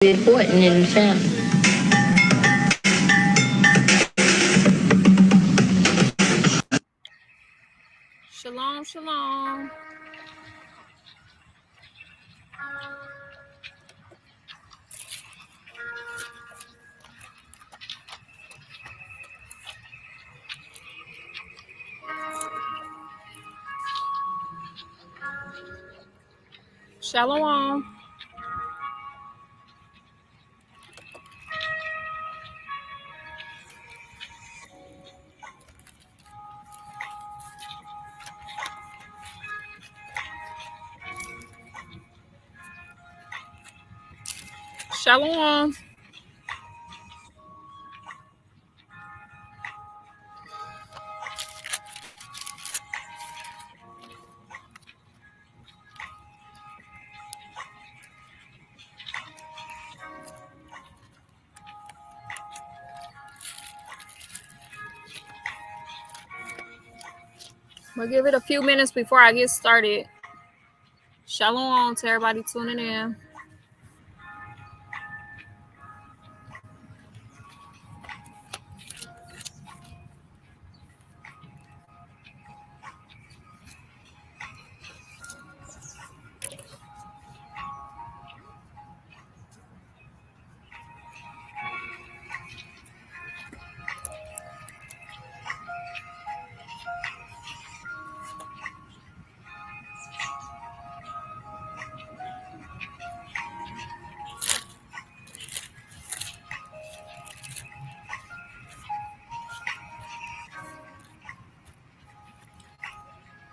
important in the family. Shalom, shalom. Shalom. Shalom. We'll give it a few minutes before I get started. Shalom to everybody tuning in.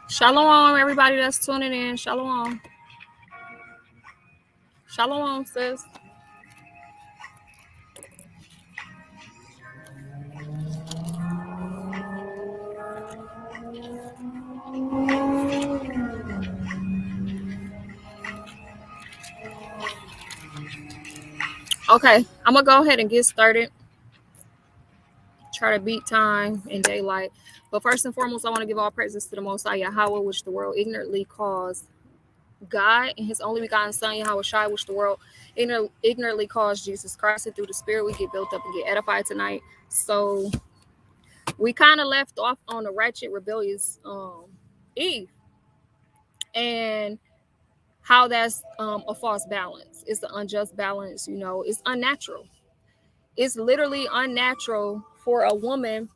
Shalom, everybody that's tuning in. Shalom. Shalom, sis. Okay, I'm going to go ahead and get started. Try to beat time and daylight. But first and foremost, I want to give all praises to the Most High Yahweh, which the world ignorantly calls God, and his only begotten Son, Yahweh Shai, which the world ignorantly calls Jesus Christ. And through the Spirit, we get built up and get edified tonight. So we kind of left off on the ratchet, rebellious Eve, and how that's a false balance. It's an unjust balance, it's unnatural. It's literally unnatural for a woman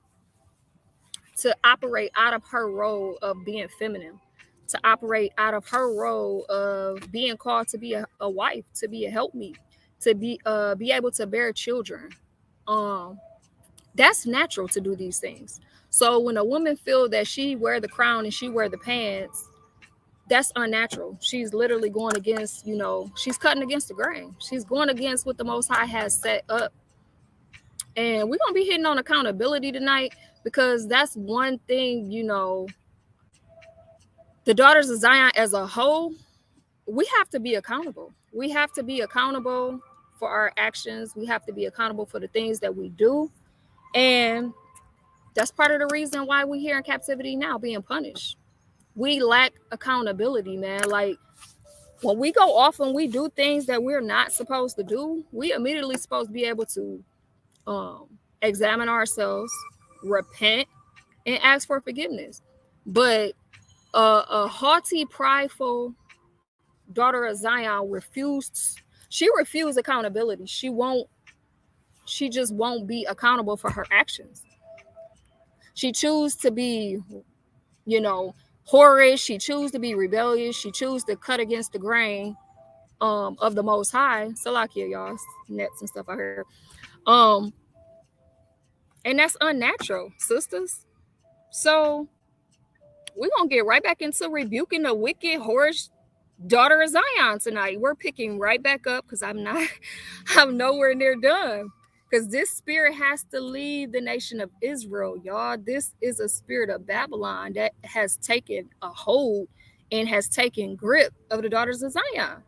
to operate out of her role of being feminine, to operate out of her role of being called to be a wife, to be a helpmeet, to be able to bear children. That's natural to do these things. So when a woman feel that she wear the crown and she wear the pants, that's unnatural. She's literally going against, she's cutting against the grain. She's going against what the Most High has set up. And we're going to be hitting on accountability tonight, because that's one thing, the Daughters of Zion as a whole, we have to be accountable. We have to be accountable for our actions. We have to be accountable for the things that we do. And that's part of the reason why we're here in captivity now, being punished. We lack accountability, man. Like, when we go off and we do things that we're not supposed to do, we immediately supposed to be able to examine ourselves, repent, and ask for forgiveness. But a haughty, prideful daughter of Zion refused accountability. She just won't be accountable for her actions. She choose to be, whorish. She choose to be rebellious. She choose to cut against the grain of the Most High. Salakia, y'all, nets and stuff I heard. And that's unnatural, sisters. So we're gonna get right back into rebuking the wicked, whorish daughter of Zion tonight. We're picking right back up, because I'm nowhere near done. Because this spirit has to leave the nation of Israel, y'all. This is a spirit of Babylon that has taken a hold and has taken grip of the daughters of Zion.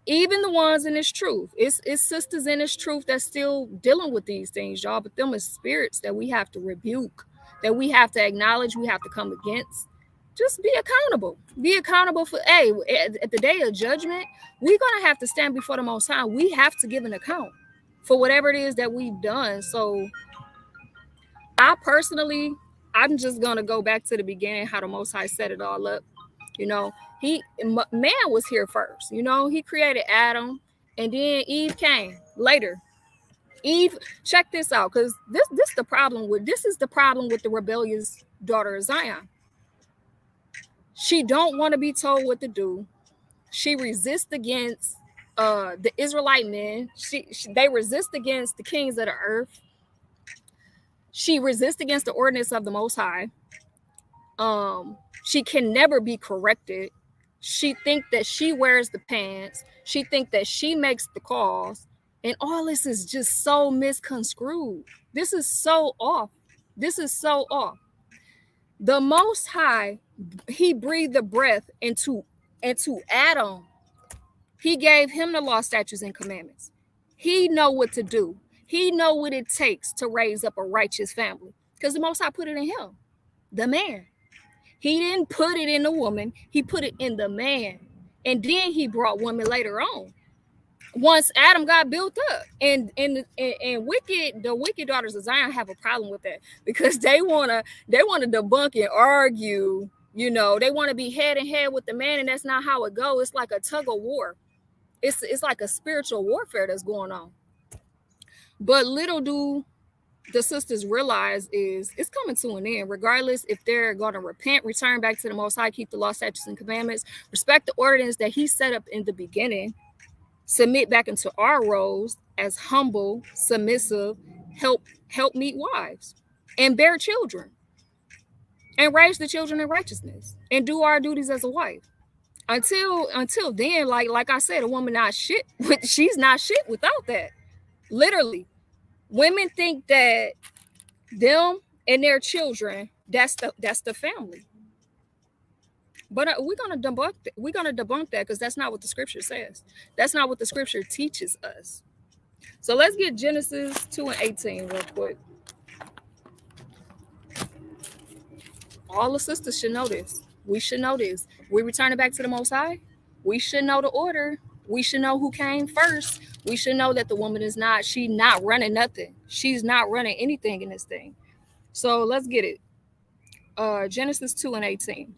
Even the ones in this truth. It's sisters in this truth that's still dealing with these things, y'all. But them are spirits that we have to rebuke, that we have to acknowledge, we have to come against. Just be accountable. Be accountable for, hey, at the day of judgment, we're going to have to stand before the Most High. We have to give an account for whatever it is that we've done. So I personally, I'm just going to go back to the beginning, how the Most High set it all up. You know, man was here first. You know, he created Adam, and then Eve came later. Eve, check this out, because this is the problem with the rebellious daughter of Zion. She don't want to be told what to do. She resists against the Israelite men. They resist against the kings of the earth. She resists against the ordinance of the Most High. She can never be corrected. She think that she wears the pants. She think that she makes the calls. And all this is just so misconstrued. This is so off. This is so off. The Most High, he breathed the breath into Adam. He gave him the law, statutes, and commandments. He know what to do. He know what it takes to raise up a righteous family, because the Most High put it in him, the man. He didn't put it in the woman. He put it in the man. And then he brought women later on. Once Adam got built up, and the wicked daughters of Zion have a problem with that, because they wanna debunk and argue. You know, they want to be head and head with the man, and that's not how it goes. It's like a tug of war. It's like a spiritual warfare that's going on. But little do the sisters realize is it's coming to an end, regardless if they're going to repent, return back to the Most High, keep the law, statutes, and commandments, respect the ordinance that he set up in the beginning, submit back into our roles as humble, submissive, help meet wives, and bear children, and raise the children in righteousness, and do our duties as a wife. Until then, like I said, a woman not shit. She's not shit without that. Literally, women think that them and their children, that's the family. But we're gonna debunk that, because that's not what the scripture says. That's not what the scripture teaches us. So let's get Genesis 2:18 real quick. All the sisters should know this. We should know this. We returning back to the Most High. We should know the order. We should know who came first. We should know that the woman is not running nothing. She's not running anything in this thing. So let's get it. Genesis 2:18.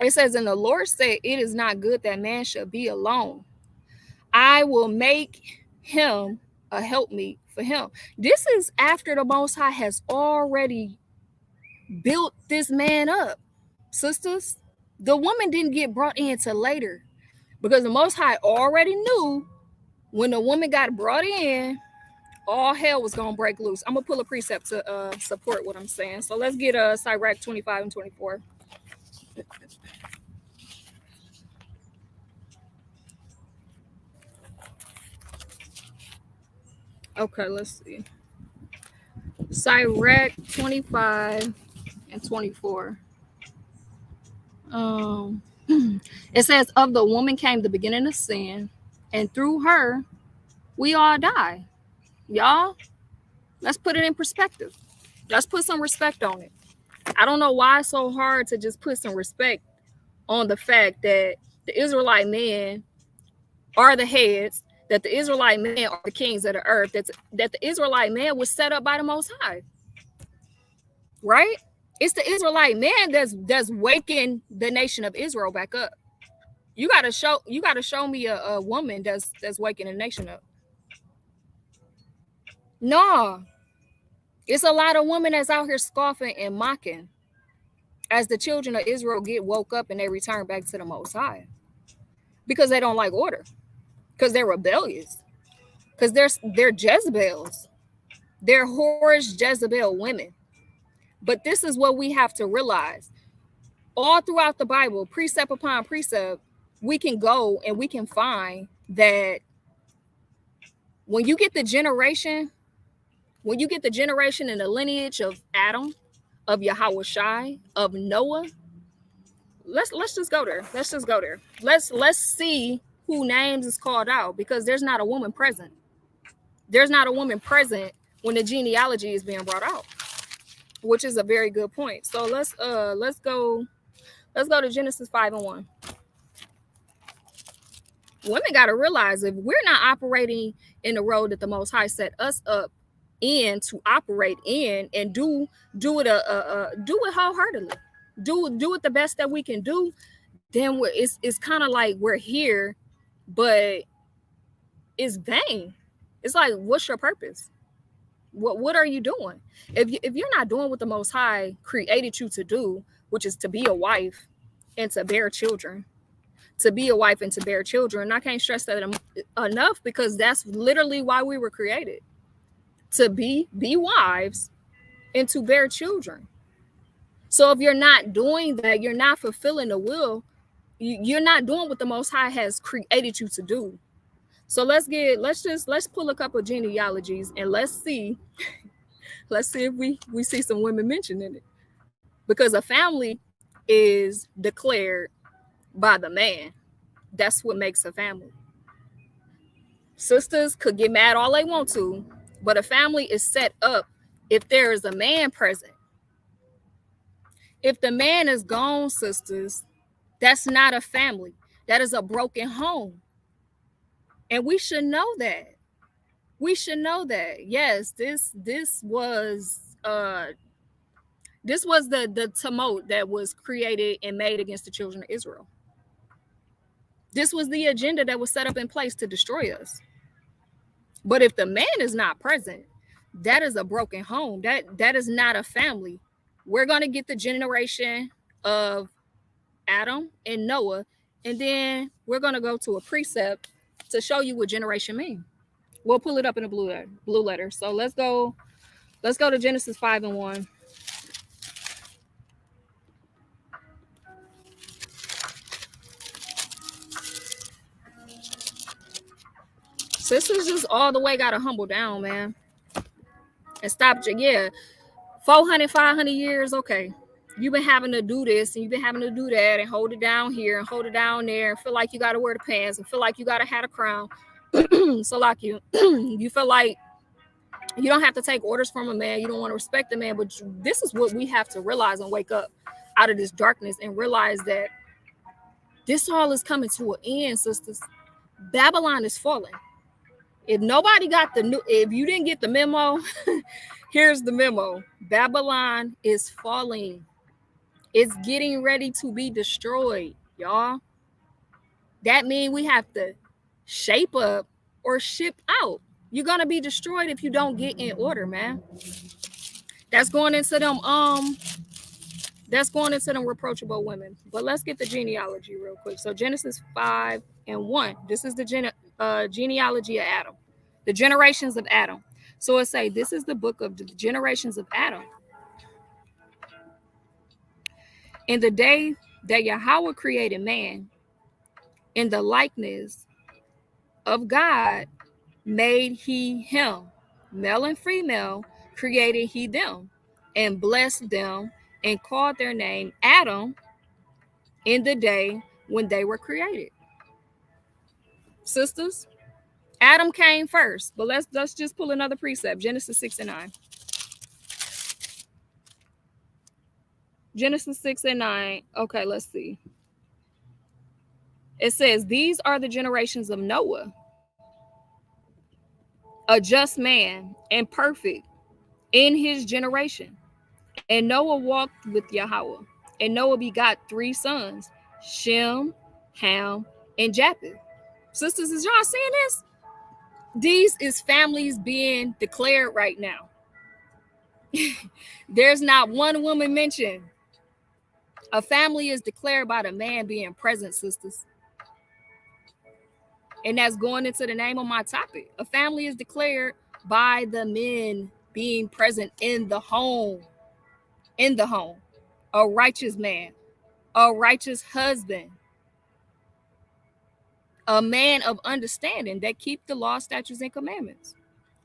It says, and the Lord said, it is not good that man should be alone. I will make him a helpmeet for him. This is after the Most High has already built this man up. Sisters, the woman didn't get brought in till later, because the Most High already knew when the woman got brought in, all hell was going to break loose. I'm going to pull a precept to support what I'm saying. So let's get Sirach 25 and 24. Okay, let's see. Sirach 25 and 24. It says, of the woman came the beginning of sin, and through her we all die. Y'all, let's put it in perspective. Let's put some respect on it. I don't know why it's so hard to just put some respect on the fact that the Israelite men are the heads, that the Israelite men are the kings of the earth, that the Israelite man was set up by the Most High. Right? It's the Israelite man that's waking the nation of Israel back up. You gotta show me a woman that's waking the nation up. No, it's a lot of women that's out here scoffing and mocking as the children of Israel get woke up and they return back to the Most High, because they don't like order, because they're rebellious, because they're Jezebels, they're whorish Jezebel women. But this is what we have to realize. All throughout the Bible, precept upon precept, we can go and we can find that when you get the generation in the lineage of Adam, of Yahushua, of Noah, let's just go there. Let's see who names is called out, because there's not a woman present. There's not a woman present when the genealogy is being brought out, which is a very good point. So let's go Let's go to Genesis 5:1. Women got to realize if we're not operating in the road that the Most High set us up in to operate in and do it do it wholeheartedly, do it the best that we can do, then it's kind of like we're here, but it's vain. It's like, what's your purpose? What are you doing? If you're not doing what the Most High created you to do, which is to be a wife and to bear children, to be a wife and to bear children. I can't stress that enough, because that's literally why we were created, to be wives and to bear children. So if you're not doing that, you're not fulfilling the will. You're not doing what the Most High has created you to do. So let's pull a couple of genealogies and let's see if we see some women mentioned in it, because a family is declared by the man. That's what makes a family. Sisters could get mad all they want to, but a family is set up if there is a man present. If the man is gone, sisters, that's not a family. That is a broken home. And we should know that. We should know that. Yes, this was the tumult that was created and made against the children of Israel. This was the agenda that was set up in place to destroy us. But if the man is not present, that is a broken home. That is not a family. We're going to get the generation of Adam and Noah, and then we're going to go to a precept to show you what generation means. We'll pull it up in a blue letter. So let's go to Genesis 5:1. Sisters just all the way got to humble down, man, and stop. Yeah, 400, 500 years, okay. You've been having to do this and you've been having to do that and hold it down here and hold it down there and feel like you got to wear the pants and feel like you got to have a crown. So like you feel like you don't have to take orders from a man. You don't want to respect the man. But this is what we have to realize and wake up out of this darkness and realize that this all is coming to an end, sisters. Babylon is falling. If nobody got if you didn't get the memo, here's the memo. Babylon is falling. It's getting ready to be destroyed, y'all. That means we have to shape up or ship out. You're gonna be destroyed if you don't get in order, man. That's going into them reproachable women. But let's get the genealogy real quick. So Genesis 5:1. This is the genealogy of Adam, the generations of Adam. So it say this is the book of the generations of Adam. In the day that Yahweh created man, in the likeness of God made he him, male and female created he them, and blessed them, and called their name Adam in the day when they were created. Sisters, Adam came first, but let's just pull another precept. Genesis 6:9. Genesis 6:9. Okay, let's see. It says, these are the generations of Noah, a just man and perfect in his generation. And Noah walked with Yahweh. And Noah begot 3 sons, Shem, Ham, and Japheth. Sisters, is y'all seeing this? These is families being declared right now. There's not one woman mentioned. A family is declared by the man being present, sisters. And that's going into the name of my topic. A family is declared by the men being present in the home. In the home. A righteous man. A righteous husband. A man of understanding that keep the law, statutes, and commandments.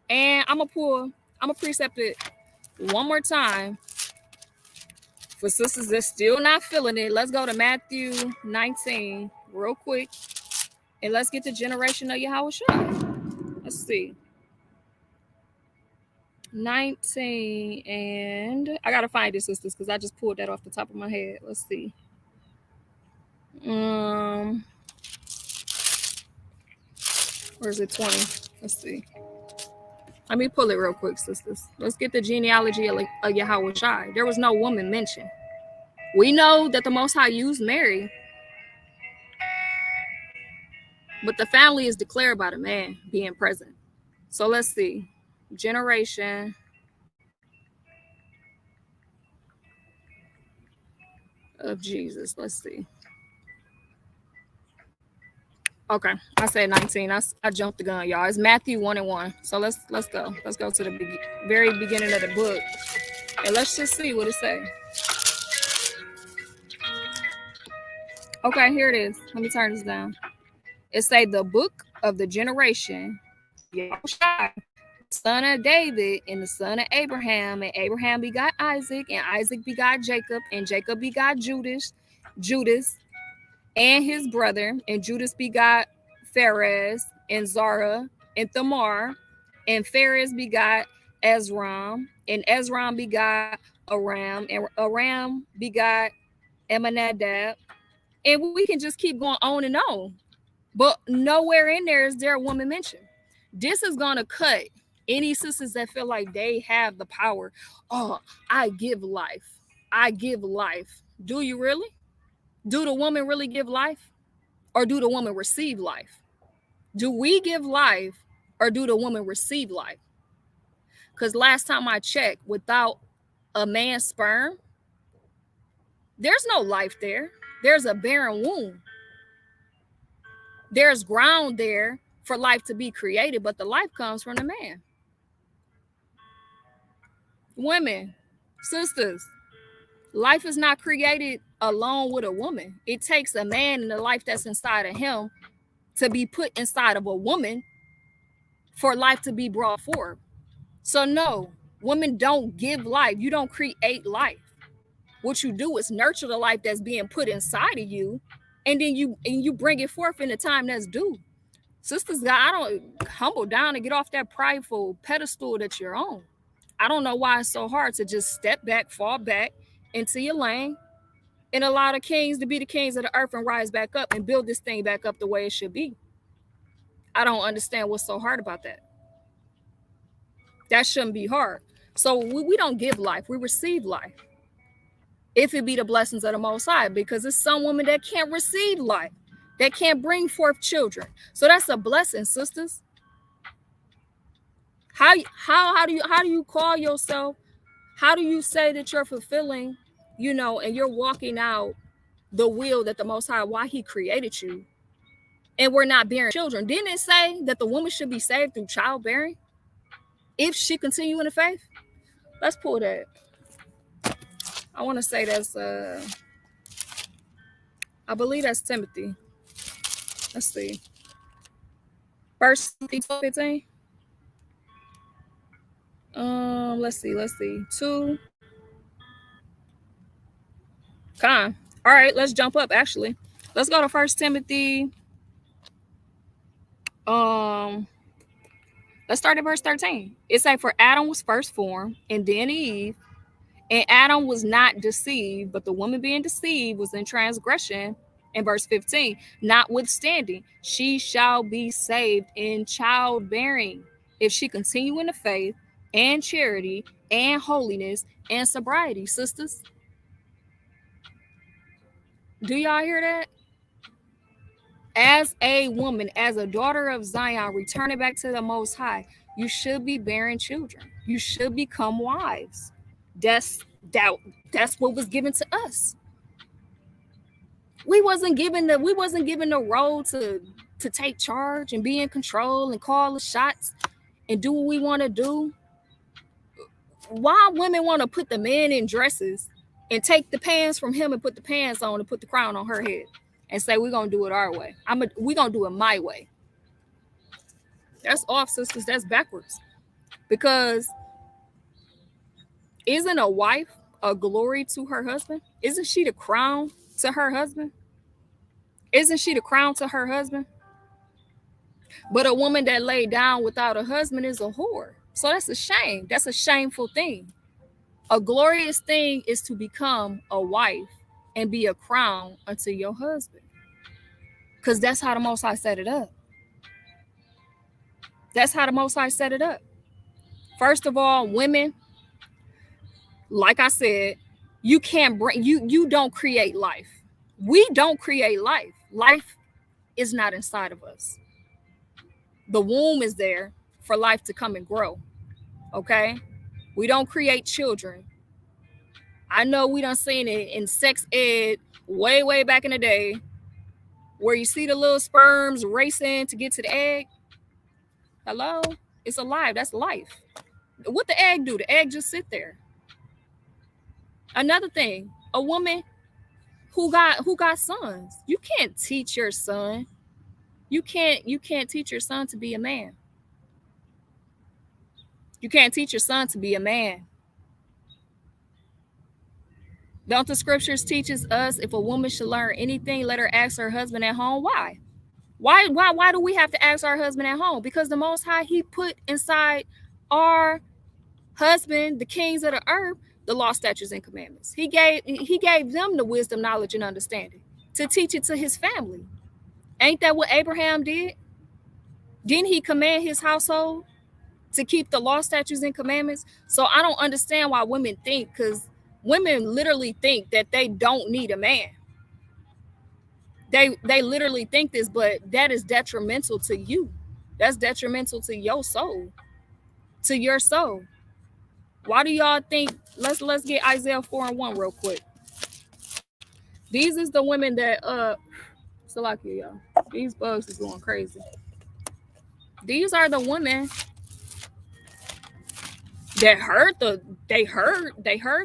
And I'm gonna precept it one more time for sisters that's still not feeling it. Let's go to Matthew 19 real quick, and let's get the generation of Yahushua. Let's see. 19, and I gotta find it, sisters, because I just pulled that off the top of my head. Let's see. Where's it? 20. Let's see. Let me pull it real quick, sisters. Let's get the genealogy of Yahweh Shai. There was no woman mentioned. We know that the Most High used Mary, but the family is declared by the man being present. So let's see. Generation of Jesus. Let's see. Okay, I said 19. I jumped the gun, y'all. It's Matthew 1:1. So let's go. Let's go to the very beginning of the book, and let's just see what it says. Okay, here it is. Let me turn this down. It say the book of the generation, Yahushua, son of David, and the son of Abraham, and Abraham begot Isaac, and Isaac begot Jacob, and Jacob begot Judas, and his brother, and Judas begot Pharez, and Zara, and Thamar, and Pharez begot Ezram, and Ezram begot Aram, and Aram begot Amminadab, and we can just keep going on and on. But nowhere in there is there a woman mentioned. This is going to cut any sisters that feel like they have the power. Oh, I give life. I give life. Do you really? Do the woman really give life? Or do the woman receive life? Do we give life or do the woman receive life? Because last time I checked, without a man's sperm, there's no life there. There's a barren womb. There's ground there for life to be created, but the life comes from the man. Women, sisters, life is not created alone with a woman. It takes a man and the life that's inside of him to be put inside of a woman for life to be brought forth. So no, women don't give life. You don't create life. What you do is nurture the life that's being put inside of you, and then you bring it forth in the time that's due. Sisters, I don't humble down and get off that prideful pedestal that you're on. I don't know why it's so hard to just step back, fall back into your lane, and allow the kings to be the kings of the earth and rise back up and build this thing back up the way it should be. I don't understand what's so hard about that. That shouldn't be hard. So we don't give life, we receive life. If it be the blessings of the Most High, because it's some women that can't receive life, that can't bring forth children. So that's a blessing, sisters. How do you call yourself? How do you say that you're fulfilling, and you're walking out the will that the Most High, why He created you, and we're not bearing children? Didn't it say that the woman should be saved through childbearing if she continue in the faith? Let's pull that. I want to say that's I believe that's Timothy. Let's see. 1 Timothy 15. Let's see. 2. Con. All right, let's jump up actually. Let's go to 1 Timothy. Let's start at verse 13. It says, for Adam was first formed, and then Eve. And Adam was not deceived, but the woman being deceived was in transgression. In verse 15, notwithstanding, she shall be saved in childbearing if she continue in the faith and charity and holiness and sobriety. Sisters, do y'all hear that? As a woman, as a daughter of Zion, returning back to the Most High, you should be bearing children. You should become wives. That's what was given to us. We wasn't given the role to take charge and be in control and call the shots and do what we want to do. Why women want to put the man in dresses and take the pants from him and put the pants on and put the crown on her head and say we're gonna do it our way? We're gonna do it my way. That's off, sisters. That's backwards. Because isn't a wife a glory to her husband? Isn't she the crown to her husband? Isn't she the crown to her husband? But a woman that laid down without a husband is a whore. So that's a shame. That's a shameful thing. A glorious thing is to become a wife and be a crown unto your husband. Because that's how the Most High set it up. That's how the Most High set it up. First of all, women, like I said, you can't bring, you don't create life. We don't create life. Life is not inside of us. The womb is there for life to come and grow. Okay? We don't create children. I know we done seen it in sex ed way back in the day, where you see the little sperms racing to get to the egg. Hello? It's alive. That's life. What the egg do? The egg just sit there. Another thing, a woman who got sons. You can't teach your son. You can't teach your son to be a man. You can't teach your son to be a man. Don't the scriptures teaches us if a woman should learn anything, let her ask her husband at home? Why? Why do we have to ask our husband at home? Because the Most High, he put inside our husband, the kings of the earth, the law, statutes, and commandments. He gave them the wisdom, knowledge, and understanding to teach it to his family. Ain't that what Abraham did? Didn't he command his household to keep the law, statutes, and commandments? So I don't understand why women think, because women literally think that they don't need a man. They literally think this, but that is detrimental to you. That's detrimental to your soul, to your soul. Why do y'all think? Let's get Isaiah 4:1 real quick. These is the women that Salakia, y'all. These bugs is going crazy. These are the women that heard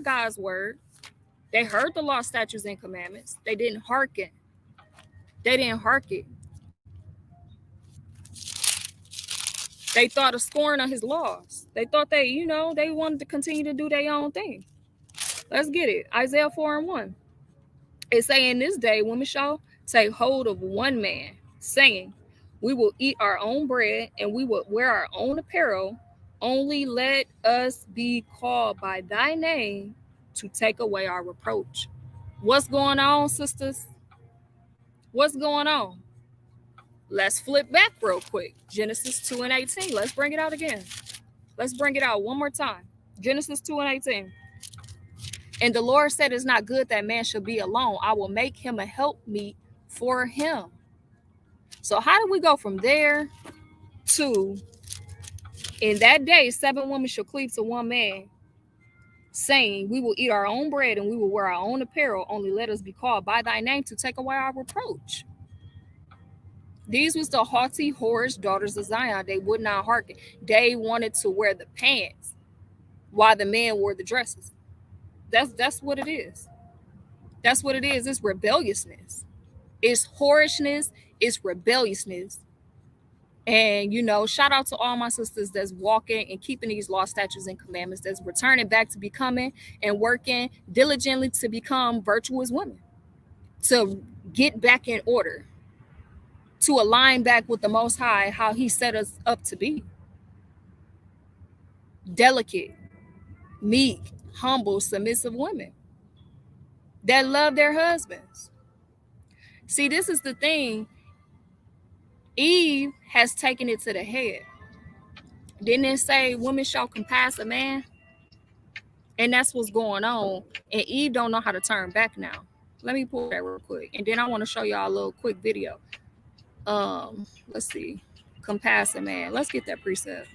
God's word. They heard the law, statutes, and commandments. They didn't hearken. They didn't hearken. They thought of scorn of his laws. They thought they wanted to continue to do their own thing. Let's get it. Isaiah 4:1. It say, in this day, women shall take hold of one man, saying, we will eat our own bread and we will wear our own apparel. Only let us be called by thy name to take away our reproach. What's going on, sisters? What's going on? Let's flip back real quick. Genesis 2:18. Let's bring it out again. Let's bring it out one more time. Genesis 2:18. And the Lord said, it's not good that man should be alone. I will make him a helpmeet for him. So how do we go from there to, in that day, 7 women shall cleave to one man, saying, we will eat our own bread and we will wear our own apparel. Only let us be called by thy name to take away our reproach. These was the haughty, whorish daughters of Zion. They would not hearken. They wanted to wear the pants while the men wore the dresses. That's what it is. That's what it is. It's rebelliousness. It's whorishness. It's rebelliousness. And, shout out to all my sisters that's walking and keeping these law, statutes, and commandments, that's returning back to becoming and working diligently to become virtuous women, to get back in order, to align back with the Most High, how he set us up to be. Delicate, meek, humble, submissive women that love their husbands. See, this is the thing. Eve has taken it to the head. Didn't it say women shall compass a man? And that's what's going on. And Eve don't know how to turn back now. Let me pull that real quick. And then I want to show y'all a little quick video. Let's see. Compass a man. Let's get that precept.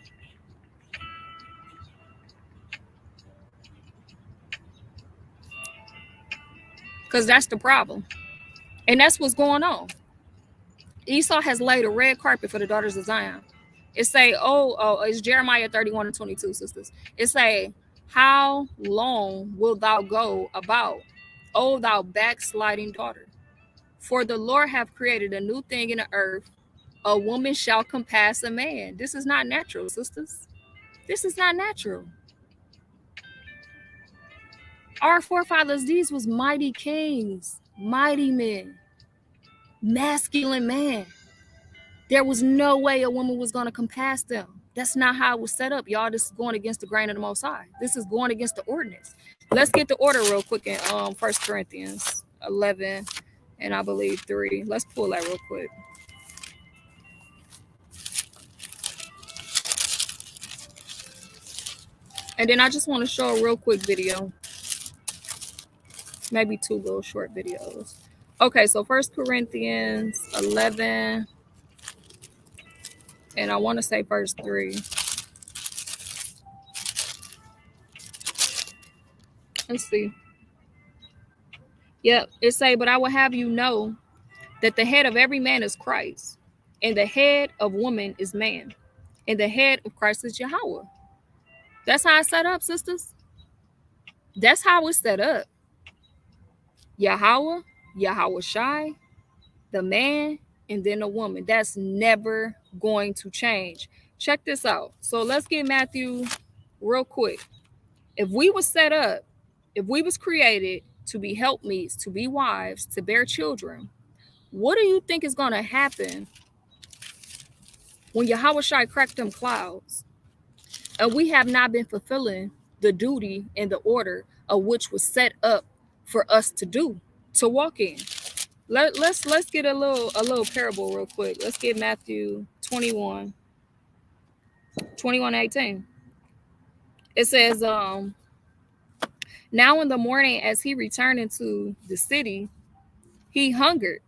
Because that's the problem. And that's what's going on. Esau has laid a red carpet for the daughters of Zion. It say, it's Jeremiah 31:22, sisters. It say, how long wilt thou go about, O thou backsliding daughter? For the Lord hath created a new thing in the earth. A woman shall compass a man. This is not natural, sisters. This is not natural. Our forefathers, these was mighty kings, mighty men, masculine man. There was no way a woman was going to compass them. That's not how it was set up, y'all. This is going against the grain of the Most High. This is going against the ordinance. Let's get the order real quick in 1 Corinthians 11. and I believe 3. Let's pull that real quick. And then I just want to show a real quick video. Maybe 2 little short videos. Okay, so 1 Corinthians 11. And I want to say verse 3. Let's see. Yep, it say, but I will have you know that the head of every man is Christ, and the head of woman is man, and the head of Christ is Yahweh. That's how it's set up, sisters. That's how it's set up. Yahweh, Yahweh Shai, the man, and then the woman. That's never going to change. Check this out. So let's get Matthew real quick. If we was set up, if we was created to be helpmeets, to be wives, to bear children, what do you think is going to happen when Yahweh Shai cracked them clouds and we have not been fulfilling the duty and the order of which was set up for us to do, to walk in? Let's get a little parable real quick. Let's get Matthew 21:18. It says, now in the morning as he returned into the city, he hungered.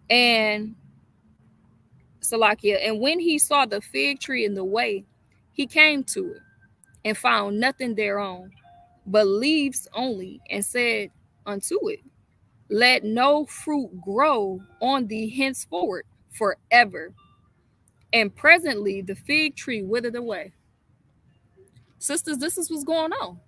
And Salakia, and when he saw the fig tree in the way, he came to it and found nothing thereon, but leaves only, and said unto it, let no fruit grow on thee henceforward forever. And presently the fig tree withered away. Sisters, this is what's going on.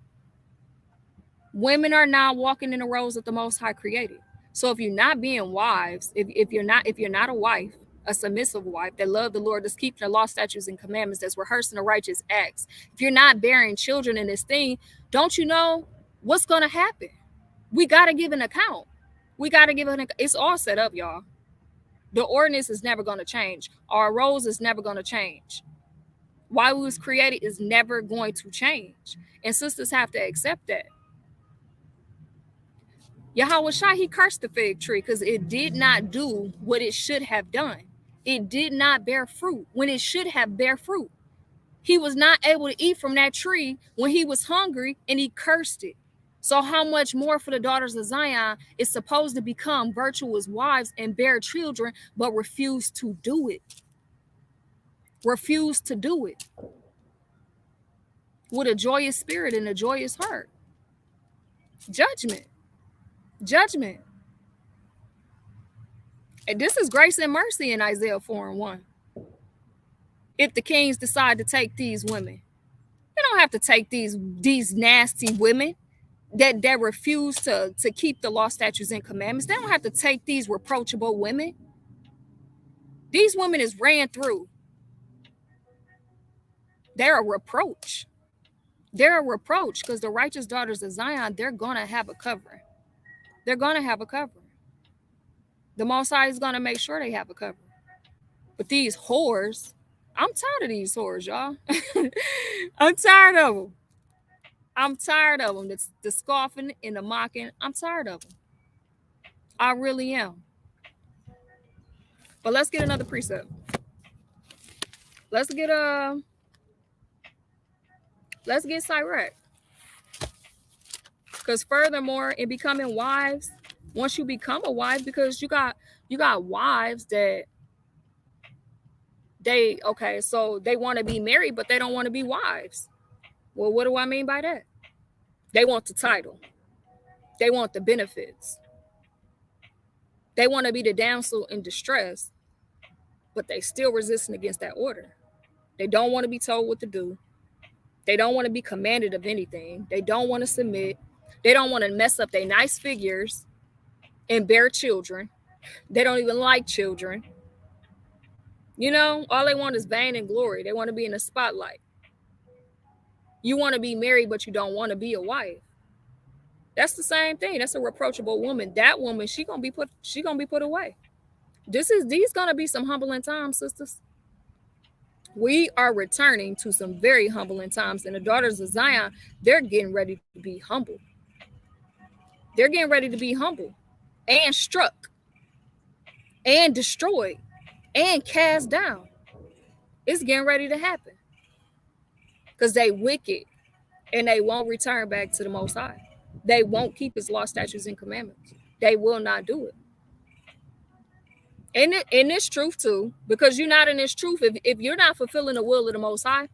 Women are not walking in the roles that the Most High created. So if you're not being wives, if you're not a wife, a submissive wife that love the Lord, that's keeping the law, statutes, and commandments, that's rehearsing the righteous acts, if you're not bearing children in this thing, don't you know what's going to happen? We got to give an account. It's all set up, y'all. The ordinance is never going to change. Our roles is never going to change. Why we was created is never going to change. And sisters have to accept that. Yahweh Shai, he cursed the fig tree because it did not do what it should have done. It did not bear fruit when it should have bear fruit. He was not able to eat from that tree when he was hungry, and he cursed it. So how much more for the daughters of Zion is supposed to become virtuous wives and bear children, but refuse to do it? Refuse to do it with a joyous spirit and a joyous heart. Judgment. And this is grace and mercy in Isaiah 4:1. If the kings decide to take these women, they don't have to take these nasty women that refuse to keep the law, statutes, and commandments. They don't have to take these reproachable women. These women is ran through. They're a reproach. They're a reproach because the righteous daughters of Zion, they're going to have a covering. They're going to have a covering. The Most High is going to make sure they have a covering. But these whores, I'm tired of these whores, y'all. I'm tired of them. I'm tired of them. The scoffing and the mocking. I'm tired of them. I really am. But let's get another precept. Let's get Sirach. Because furthermore, in becoming wives, once you become a wife, because you got wives that they want to be married, but they don't want to be wives. Well, what do I mean by that? They want the title. They want the benefits. They want to be the damsel in distress, but they still resisting against that order. They don't want to be told what to do. They don't want to be commanded of anything. They don't want to submit. They don't want to mess up their nice figures and bear children. They don't even like children. You know, all they want is vain and glory. They want to be in the spotlight. You want to be married, but you don't want to be a wife. That's the same thing. That's a reproachable woman. That woman, she gonna be put away. These gonna be some humbling times, sisters. We are returning to some very humbling times, and the daughters of Zion, they're getting ready to be humble. They're getting ready to be humble. and struck and destroyed and cast down. It's getting ready to happen because they wicked and they won't return back to the Most High. They won't keep his law, statutes, and commandments. They will not do it. And it's truth too, because you're not in this truth. If you're not fulfilling the will of the Most High,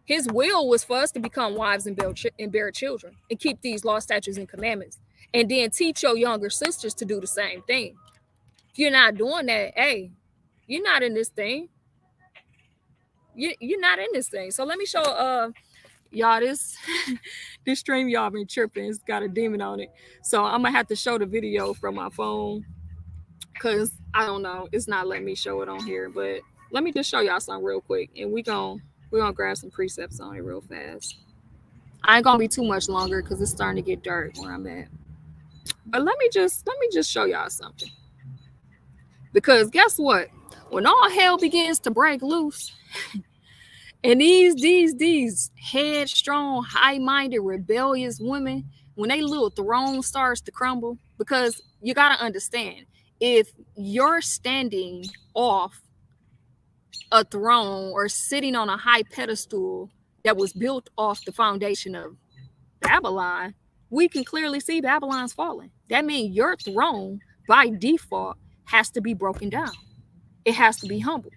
his will was for us to become wives and bear children and keep these law, statutes, and commandments, and then teach your younger sisters to do the same thing. If you're not doing that, hey, you're not in this thing. You're not in this thing. So let me show y'all this this stream y'all been tripping. It's got a demon on it. So I'm gonna have to show the video from my phone because I don't know. It's not letting me show it on here. But let me just show y'all something real quick, and we're gonna grab some precepts on it real fast. I ain't gonna be too much longer because it's starting to get dark where I'm at. But let me just show y'all something. Because guess what? When all hell begins to break loose, and these headstrong, high-minded, rebellious women, when they little throne starts to crumble, because you gotta understand, if you're standing off a throne or sitting on a high pedestal that was built off the foundation of Babylon, we can clearly see Babylon's falling. That means your throne, by default, has to be broken down. It has to be humbled.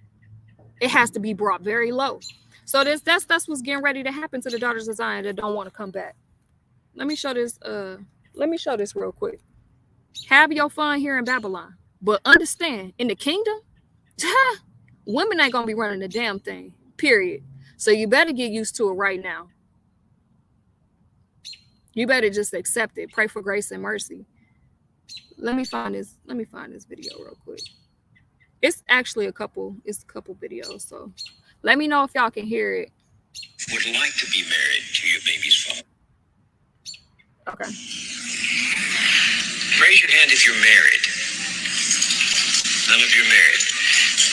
It has to be brought very low. So that's what's getting ready to happen to the daughters of Zion that don't want to come back. Let me show this. Let me show this real quick. Have your fun here in Babylon, but understand, in the kingdom, women ain't gonna be running the damn thing. Period. So you better get used to it right now. You better just accept it. Pray for grace and mercy. Let me find this video real quick. It's actually a couple videos, so let me know if y'all can hear it. Would like to be married to your baby's father. Okay. Raise your hand if you're married. None of you are married.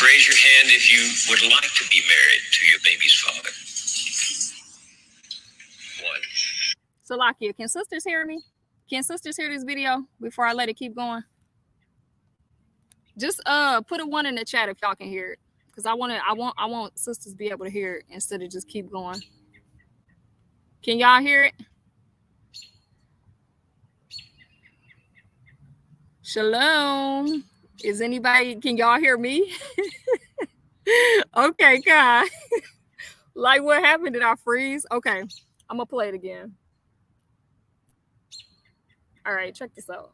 Raise your hand if you would like to be married to your baby's father. One. Salakia, can sisters hear me? Can sisters hear this video before I let it keep going? Just put a 1 in the chat if y'all can hear it, because I want sisters to be able to hear it instead of just keep going. Can y'all hear it? Shalom. Is anybody? Can y'all hear me? Okay, God. Like, what happened? Did I freeze? Okay, I'm gonna play it again. All right, check this out.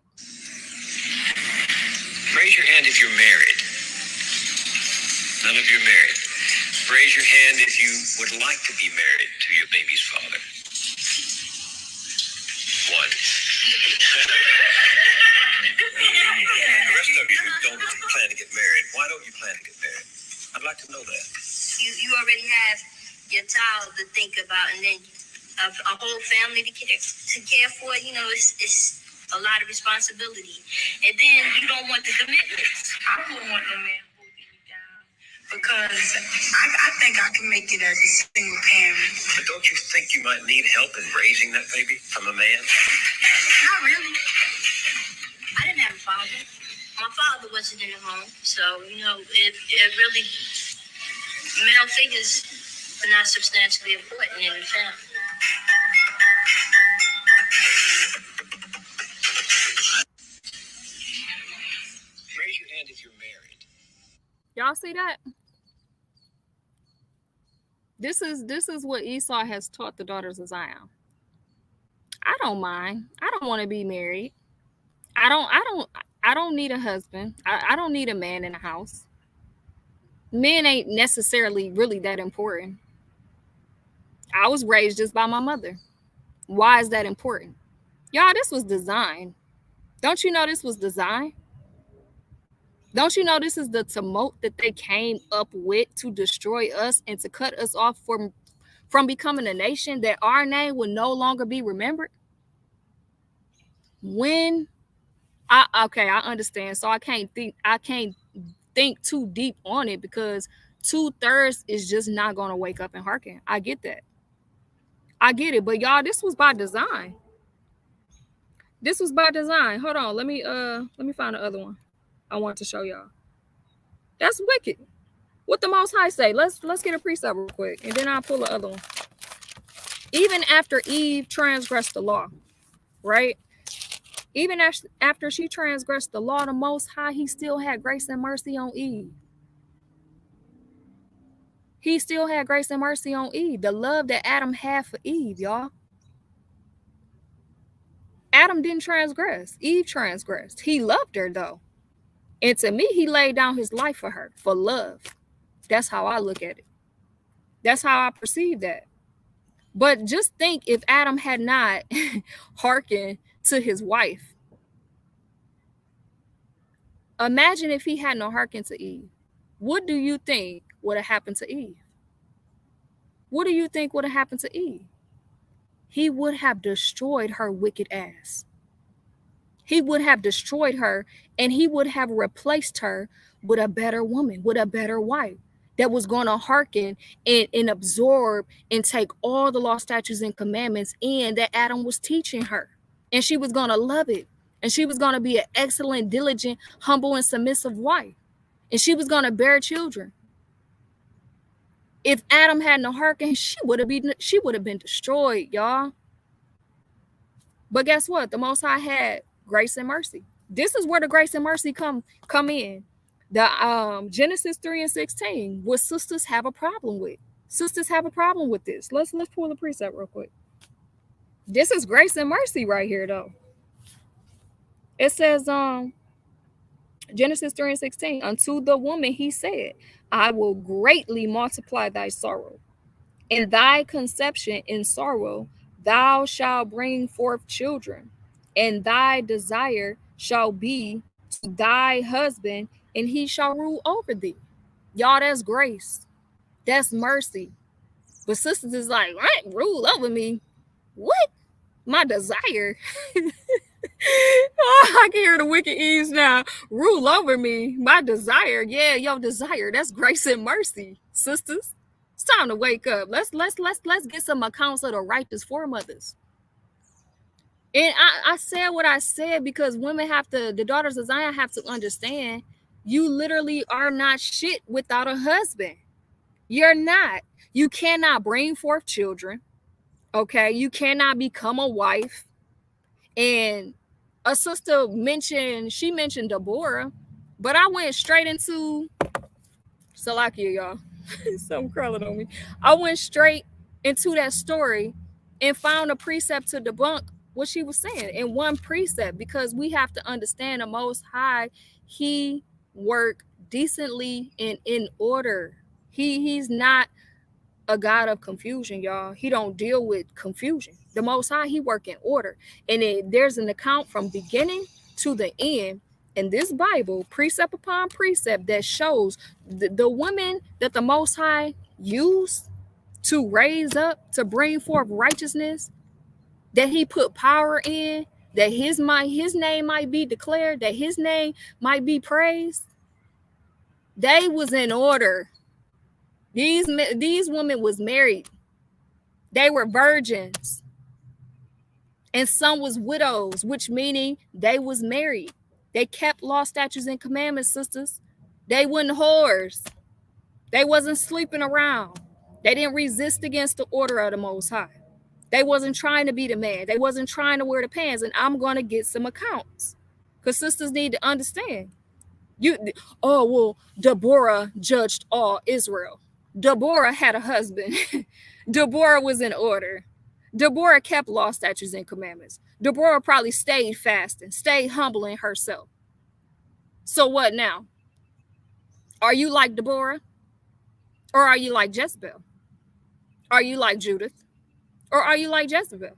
Raise your hand if you're married. None of you are married. Raise your hand if you would like to be married to your baby's father. One. The rest of you who don't plan to get married, why don't you plan to get married? I'd like to know that. You already have your child to think about, and then a whole family to care for. You know, it's a lot of responsibility, and then you don't want the commitments. I wouldn't want no man holding me down because I think I can make it as a single parent. But don't you think you might need help in raising that baby from a man? Not really. I didn't have a father. My father wasn't in the home, so you know it really male figures are not substantially important in the family. Raise your hand if you're married. Y'all see that? This is what Esau has taught the daughters of Zion. I don't mind. I don't want to be married. I don't need a husband. I don't need a man in the house. Men ain't necessarily really that important. I was raised just by my mother. Why is that important? Y'all, this was designed. Don't you know this was designed? Don't you know this is the tumult that they came up with to destroy us and to cut us off from becoming a nation that our name will no longer be remembered? I understand. So I can't think too deep on it because 2/3 is just not going to wake up and hearken. I get that. I get it. But y'all, this was by design. This was by design. Hold on. Let me find the other one I want to show y'all. That's wicked. What the Most High say? Let's get a precept real quick, and then I'll pull the other one. Even after Eve transgressed the law, right? Even after she transgressed the law, the Most High, he still had grace and mercy on Eve. He still had grace and mercy on Eve. The love that Adam had for Eve, y'all. Adam didn't transgress. Eve transgressed. He loved her, though. And to me, he laid down his life for her, for love. That's how I look at it. That's how I perceive that. But just think if Adam had not hearkened to his wife. Imagine if he had no hearkened to Eve. What do you think would have happened to Eve? What do you think would have happened to Eve? He would have destroyed her wicked ass. He would have destroyed her, and he would have replaced her with a better woman, with a better wife that was going to hearken and absorb and take all the law, statutes, and commandments in that Adam was teaching her. And she was going to love it. And she was going to be an excellent, diligent, humble, and submissive wife. And she was going to bear children. If Adam hadn't hearkened, she would have been destroyed, y'all. But guess what? The Most High had grace and mercy. This is where the grace and mercy come in. The Genesis 3:16, what sisters have a problem with. Sisters have a problem with this. Let's pull the precept real quick. This is grace and mercy right here, though. It says, Genesis 3:16, unto the woman he said, I will greatly multiply thy sorrow. In thy conception in sorrow, thou shalt bring forth children, and thy desire shall be to thy husband, and he shall rule over thee. Y'all, that's grace. That's mercy. But sisters is like, right, rule over me. What? My desire. Oh, I can hear the wicked Eves now. Rule over me. My desire. Yeah, your desire. That's grace and mercy, sisters. It's time to wake up. Let's get some accounts of the righteous foremothers. And I said what I said because women the daughters of Zion have to understand you literally are not shit without a husband. You're not. You cannot bring forth children. Okay. You cannot become a wife. And a sister mentioned Deborah, but I went straight into Salakia, y'all. Something crawling on me. I went straight into that story and found a precept to debunk what she was saying in one precept, because we have to understand the Most High, he worked decently and in order. He's not a God of confusion, y'all. He don't deal with confusion. The Most High, he work in order. And there's an account from beginning to the end in this Bible, precept upon precept, that shows the women that the Most High used to raise up, to bring forth righteousness, that he put power in, that his name might be declared, that his name might be praised. They was in order. These women was married. They were virgins. And some was widows, which meaning they was married. They kept law, statutes, and commandments, sisters. They wasn't whores. They wasn't sleeping around. They didn't resist against the order of the Most High. They wasn't trying to be the man. They wasn't trying to wear the pants. And I'm going to get some accounts. Because sisters need to understand. Deborah judged all Israel. Deborah had a husband. Deborah was in order. Deborah kept law, statutes, and commandments. Deborah probably stayed fasting, stayed humbling herself. So what now? Are you like Deborah? Or are you like Jezebel? Are you like Judith? Or are you like Jezebel?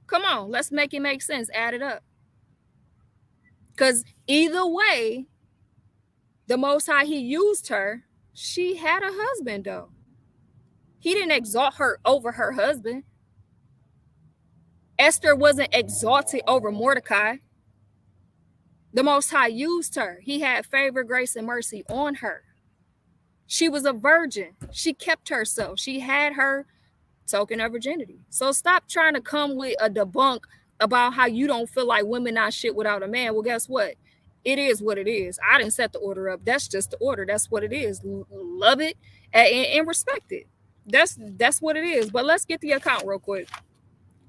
Come on, let's make it make sense. Add it up. Because either way, the Most High, he used her. She had a husband, though. He didn't exalt her over her husband. Esther wasn't exalted over Mordecai. The Most High used her. He had favor, grace, and mercy on her. She was a virgin. She kept herself. She had her token of virginity. So stop trying to come with a debunk about how you don't feel like women not shit without a man. Well, guess what? It is what it is. I didn't set the order up. That's just the order. That's what it is. Love it and respect it. That's what it is. But let's get the account real quick.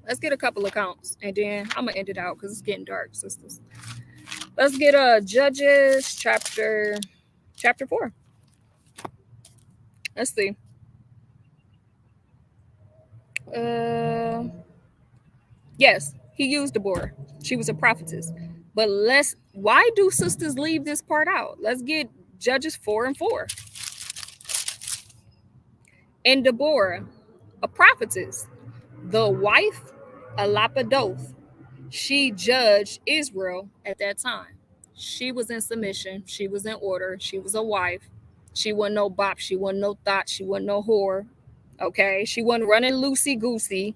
Let's get a couple accounts, and then I'm gonna end it out because it's getting dark, sisters. Let's get Judges chapter 4. Let's see. Yes, he used Deborah. She was a prophetess. But why do sisters leave this part out? Let's get Judges 4:4. And Deborah, a prophetess, the wife of Lapidoth, she judged Israel at that time. She was in submission. She was in order. She was a wife. She wasn't no bop. She wasn't no thought. She wasn't no whore. Okay? She wasn't running loosey-goosey.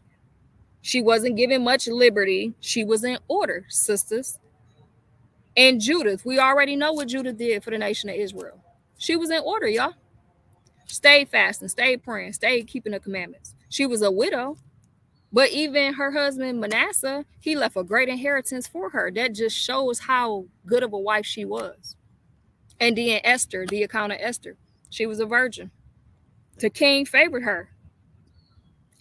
She wasn't giving much liberty. She was in order, sisters. And Judith, we already know what Judith did for the nation of Israel. She was in order, y'all. Stayed fasting, stayed praying, stayed keeping the commandments. She was a widow. But even her husband, Manasseh, he left a great inheritance for her. That just shows how good of a wife she was. And then Esther, the account of Esther, she was a virgin. The king favored her.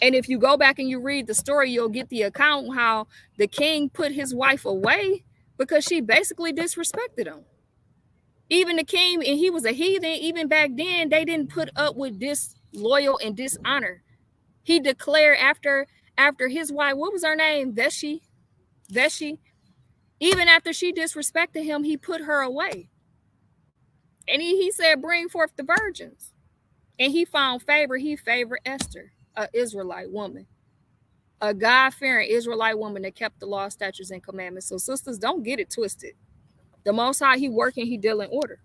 And if you go back and you read the story, you'll get the account how the king put his wife away because she basically disrespected him. Even the king, and he was a heathen, even back then, they didn't put up with disloyal and dishonor. He declared after his wife, what was her name? Veshti. Even after she disrespected him, he put her away. And he said, bring forth the virgins. And he found favor. He favored Esther, an Israelite woman, a God-fearing Israelite woman that kept the law, statutes, and commandments. So sisters, don't get it twisted. The Most High, he working, he deal in order.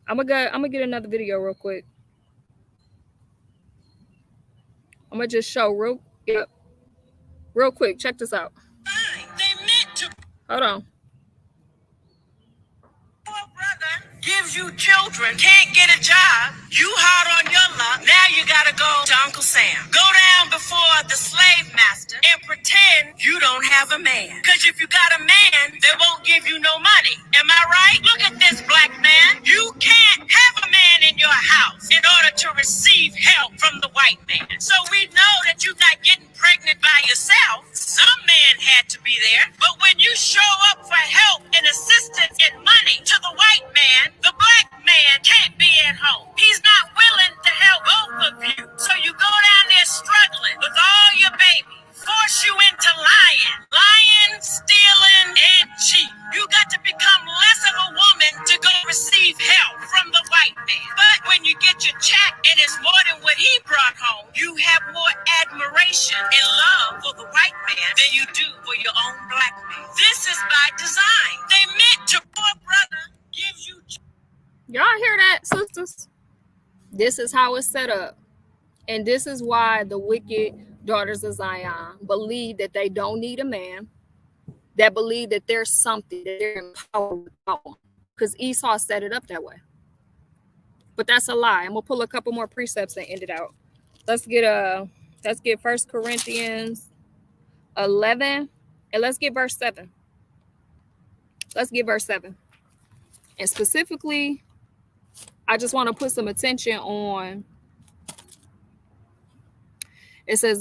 I'm gonna get another video real quick. I'm gonna just show real quick. Check this out. Hold on. Gives you children, can't get a job, you hard on your luck, now you gotta go to Uncle Sam. Go down before the slave master and pretend you don't have a man. Because if you got a man, they won't give you no money. Am I right? Look at this, black man. You can't have a man in your house in order to receive help from the white man. So we know that you're not getting pregnant by yourself. Some man had to be there. But when you show up for help and assistance and money to the white man, the black man can't be at home. He's not willing to help both of you. So you go down there struggling with all your babies. Force you into lying, stealing, and cheat. You got to become less of a woman to go receive help from the white man. But when you get your check and it's more than what he brought home, you have more admiration and love for the white man than you do for your own black man. This is by design. They meant to poor brother gives you. Y'all hear that, sisters? This is how it's set up. And this is why the wicked daughters of Zion believe that they don't need a man, that believe that there's something that they're empowered with, because Esau set it up that way. But that's a lie. I'm gonna pull a couple more precepts and end it out. Let's get 1 Corinthians 11 and let's get verse 7. Let's get verse 7. And specifically, I just want to put some attention on. It says,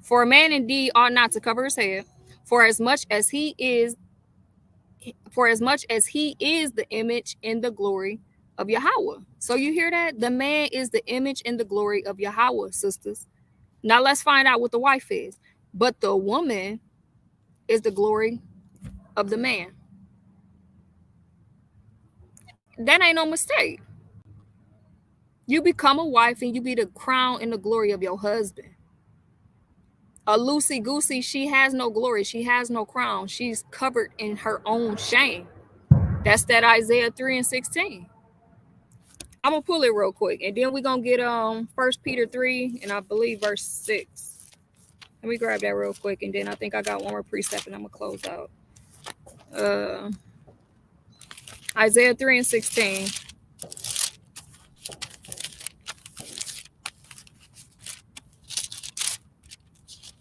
for a man indeed ought not to cover his head, for as much as he is the image and the glory of Yahweh. So you hear that? The man is the image and the glory of Yahweh, sisters. Now let's find out what the wife is. But the woman is the glory of the man. That ain't no mistake. You become a wife and you be the crown and the glory of your husband. A loosey-goosey, she has no glory. She has no crown. She's covered in her own shame. That's that Isaiah 3:16. I'm going to pull it real quick. And then we're going to get 1 Peter 3 and I believe verse 6. Let me grab that real quick. And then I think I got one more precept and I'm going to close out. Isaiah 3:16.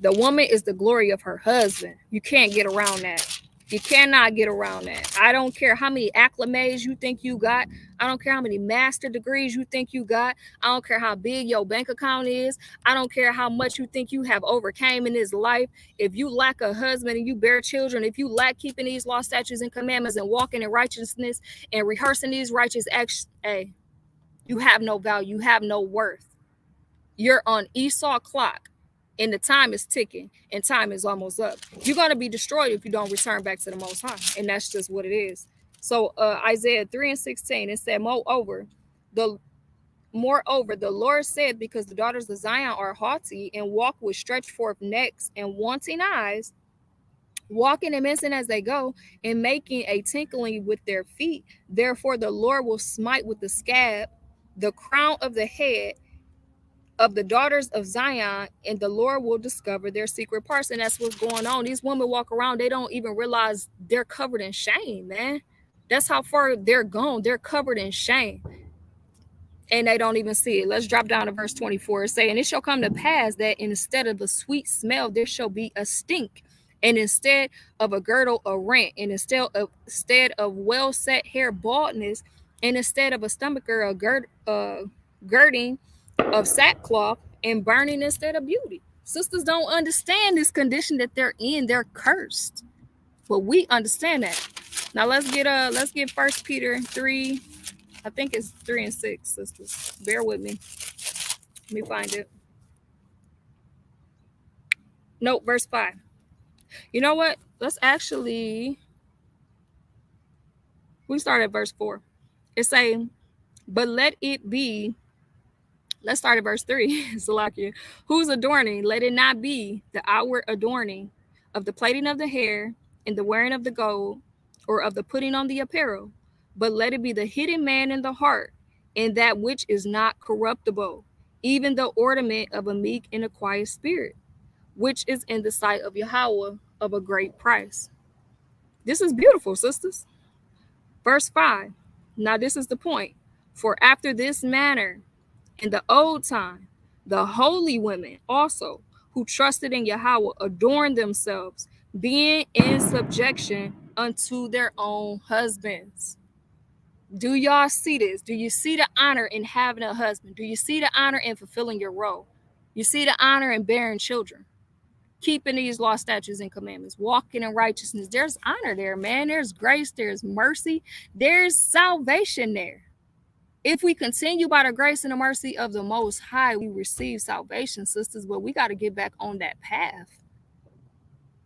The woman is the glory of her husband. You can't get around that. You cannot get around that. I don't care how many acclimates you think you got. I don't care how many master degrees you think you got. I don't care how big your bank account is. I don't care how much you think you have overcame in this life. If you lack a husband and you bear children, if you lack keeping these law, statutes, and commandments and walking in righteousness and rehearsing these righteous acts, hey, you have no value. You have no worth. You're on Esau clock. And the time is ticking and time is almost up. You're going to be destroyed if you don't return back to the Most High. And that's just what it is. So Isaiah 3:16, it said, Moreover, the Lord said, because the daughters of Zion are haughty and walk with stretched forth necks and wanting eyes, walking and mincing as they go and making a tinkling with their feet. Therefore, the Lord will smite with the scab the crown of the head of the daughters of Zion, and the Lord will discover their secret parts. And that's what's going on. These women walk around, they don't even realize they're covered in shame, man. That's how far they're gone. They're covered in shame. And they don't even see it. Let's drop down to verse 24. It's saying, and it shall come to pass that instead of a sweet smell, there shall be a stink. And instead of a girdle, a rent. And instead of well set hair, baldness. And instead of a stomacher, a girding of sackcloth, and burning instead of beauty. Sisters don't understand this condition that they're in. They're cursed. But we understand that. Now let's get 1 Peter 3. I think it's 3 and 6, sisters. Bear with me. Let me find it. Nope, verse 5. You know what? We start at verse 4. It's saying, but let it be. Let's start at verse 3. Salakia. Whose adorning? Let it not be the outward adorning of the plaiting of the hair and the wearing of the gold, or of the putting on the apparel, but let it be the hidden man in the heart, and that which is not corruptible, even the ornament of a meek and a quiet spirit, which is in the sight of Yahweh of a great price. This is beautiful, sisters. Verse 5. Now this is the point. For after this manner, in the old time, the holy women also, who trusted in Yahweh, adorned themselves, being in subjection unto their own husbands. Do y'all see this? Do you see the honor in having a husband? Do you see the honor in fulfilling your role? You see the honor in bearing children, keeping these law, statutes, and commandments, walking in righteousness. There's honor there, man. There's grace. There's mercy. There's salvation there. If we continue by the grace and the mercy of the Most High, we receive salvation, sisters, but we got to get back on that path.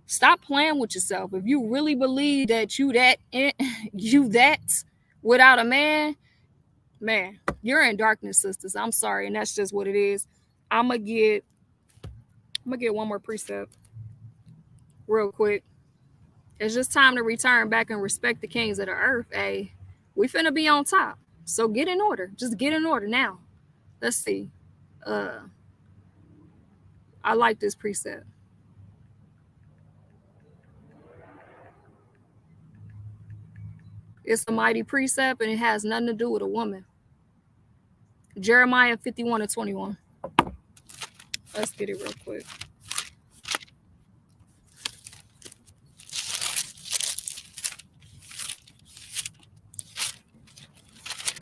Stop playing with yourself. If you really believe that you that without a man, you're in darkness, sisters. I'm sorry, and that's just what it is. I'm gonna get one more precept real quick. It's just time to return back and respect the kings of the earth. Hey, we finna be on top. So get in order. Just get in order now. Let's see. I like this precept. It's a mighty precept, and it has nothing to do with a woman. Jeremiah 51 and 21. Let's get it real quick.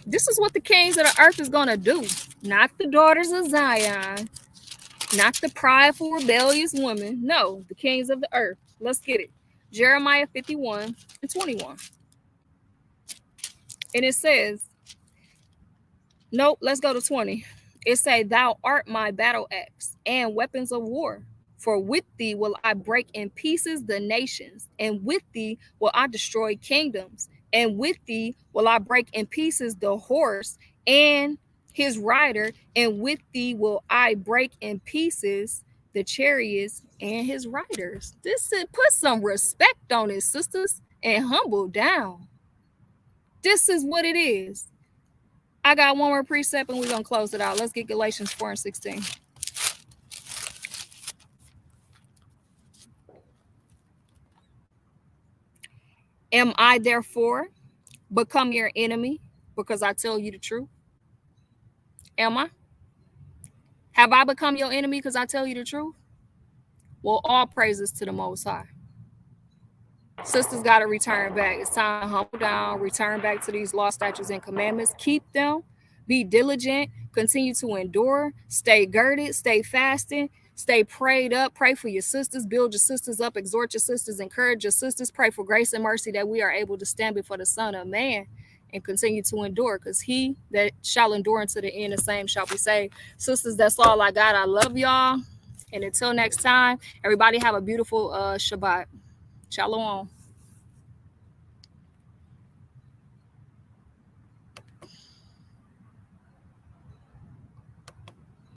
This is what the kings of the earth is going to do. Not the daughters of Zion. Not the prideful, rebellious women. No, the kings of the earth. Let's get it. Jeremiah 51 and 21. And it says, nope, let's go to 20. It say, thou art my battle axe and weapons of war. For with thee will I break in pieces the nations, and with thee will I destroy kingdoms. And with thee will I break in pieces the horse and his rider, and with thee will I break in pieces the chariots and his riders. This is, put some respect on it, sisters, and humble down. This is what it is. I got one more precept and we're going to close it out. Let's get Galatians 4 and 16. Am I therefore become your enemy because I tell you the truth? Am I? Have I become your enemy because I tell you the truth? Well, all praises to the Most High. Sisters got to return back. It's time to humble down, return back to these law, statutes, and commandments. Keep them. Be diligent. Continue to endure. Stay girded. Stay fasting. Stay prayed up. Pray for your sisters. Build your sisters up. Exhort your sisters. Encourage your sisters. Pray for grace and mercy that we are able to stand before the Son of Man and continue to endure, because he that shall endure unto the end, the same shall be saved. Sisters, that's all I got. I love y'all. And until next time, everybody have a beautiful Shabbat. Shalom.